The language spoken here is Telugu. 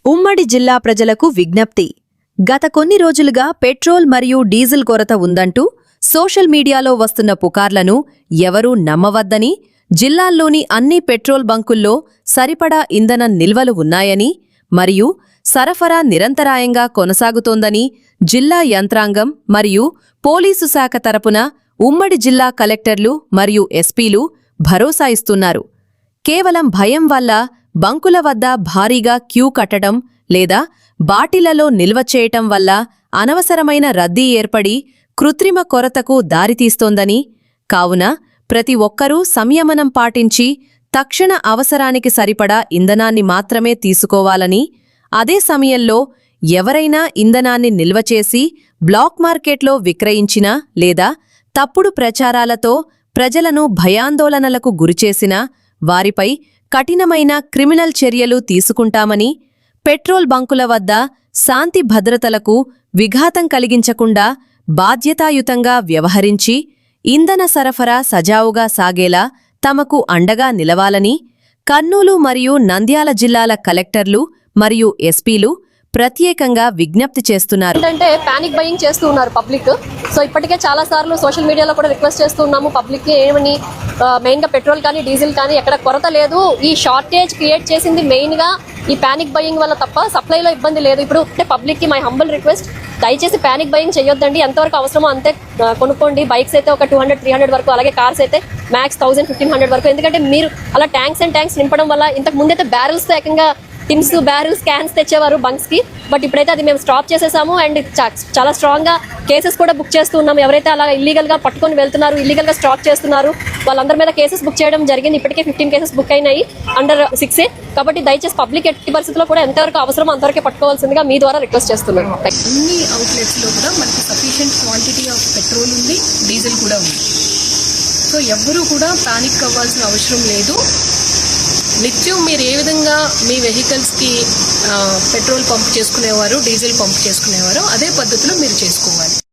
ఉమ్మడి జిల్లా ప్రజలకు విజ్ఞప్తి. గత కొన్ని రోజులుగా పెట్రోల్ మరియు డీజిల్ కొరత ఉందంటూ సోషల్ మీడియాలో వస్తున్న పుకార్లను ఎవరూ నమ్మవద్దని, జిల్లాల్లోని అన్ని పెట్రోల్ బంకుల్లో సరిపడా ఇంధనం నిల్వలు ఉన్నాయని మరియు సరఫరా నిరంతరాయంగా కొనసాగుతోందని జిల్లా యంత్రాంగం మరియు పోలీసు శాఖ తరపున ఉమ్మడి జిల్లా కలెక్టర్లు మరియు ఎస్పీలు భరోసా ఇస్తున్నారు. కేవలం భయం వల్ల బంకుల వద్ద భారీగా క్యూ కట్టడం లేదా బాటిళ్లలో నిల్వ చేయటం వల్ల అనవసరమైన రద్దీ ఏర్పడి కృత్రిమ కొరతకు దారితీస్తోందని, కావున ప్రతి ఒక్కరూ సంయమనం పాటించి తక్షణ అవసరానికి సరిపడా ఇంధనాన్ని మాత్రమే తీసుకోవాలని, అదే సమయంలో ఎవరైనా ఇంధనాన్ని నిల్వచేసి బ్లాక్ మార్కెట్లో విక్రయించినా లేదా తప్పుడు ప్రచారాలతో ప్రజలను భయాందోళనలకు గురిచేసినా వారిపై కఠినమైన క్రిమినల్ చర్యలు తీసుకుంటామని, పెట్రోల్ బంకుల వద్ద శాంతి భద్రతలకు విఘాతం కలిగించకుండా బాధ్యతాయుతంగా వ్యవహరించి ఇంధన సరఫరా సజావుగా సాగేలా తమకు అండగా నిలవాలని కర్నూలు మరియు నంద్యాల జిల్లాల కలెక్టర్లు మరియు ఎస్పీలు ప్రత్యేకంగా విజ్ఞప్తి చేస్తున్నారు. ఏంటంటే పానిక్ బయింగ్ చేస్తూ ఉన్నారు పబ్లిక్. సో ఇప్పటికే చాలా సార్లు సోషల్ మీడియాలో కూడా రిక్వెస్ట్ చేస్తూ ఉన్నాము పబ్లిక్ కి ఏమని, మెయిన్ గా పెట్రోల్ కానీ డీజిల్ కానీ ఎక్కడ కొరత లేదు. ఈ షార్టేజ్ క్రియేట్ చేసింది మెయిన్ గా ఈ పానిక్ బయింగ్ వల్ల తప్ప సప్లైలో ఇబ్బంది లేదు. ఇప్పుడు పబ్లిక్ కి మై హంబుల్ రిక్వెస్ట్, దయచేసి పానిక్ బయింగ్ చేయొద్దండి. ఎంతవరకు అవసరమో అంతే కొనుక్కోండి. బైక్స్ అయితే ఒక 200-300 వరకు, అలాగే కార్స్ అయితే మ్యాక్స్ 1000-1500 వరకు. ఎందుకంటే మీరు అలా ట్యాంక్స్ అండ్ ట్యాంక్స్ నింపడం వల్ల ఇంతకు ముందైతే బ్యారెల్స్ తో ఏకంగా టిన్స్, బ్యారెల్స్, క్యాన్స్ తెచ్చేవారు బంక్స్ కి. బట్ ఇప్పుడైతే అది మేము స్టాప్ చేసేసాము. అండ్ చాలా స్ట్రాంగ్ గా కేసెస్ కూడా బుక్ చేస్తూ ఉన్నాము. ఎవరైతే అలా ఇల్లీగల్ గా పట్టుకొని వెళ్తున్నారు, ఇల్లీగల్ గా స్టాక్ చేస్తున్నారు, వాళ్ళందరి మీద కేసెస్ బుక్ చేయడం జరిగింది. ఇప్పటికే 15 కేసెస్ బుక్ అయినాయి అండర్ 6A. కాబట్టి దయచేసి పబ్లిక్ ఎట్టి పరిస్థితుల్లో కూడా ఎంతవరకు అవసరమో అంతవరకే పట్టుకోవాల్సిందిగా మీ ద్వారా రిక్వెస్ట్ చేస్తున్నాను. అన్ని అవుట్లెట్స్ లో కూడా మనకి సఫిషియెంట్ క్వాంటిటీ ఆఫ్ పెట్రోల్ ఉంది, డీజిల్ కూడా ఉంది. సో ఎవ్వరూ కూడా పానిక్ అవ్వాల్సిన అవసరం లేదు. నిత్యం మీరు ఏ విధంగా మీ వెహికల్స్కి పెట్రోల్ పంప్ చేసుకునేవారు, డీజిల్ పంప్ చేసుకునేవారు, అదే పద్ధతిలో మీరు చేసుకోవాలి.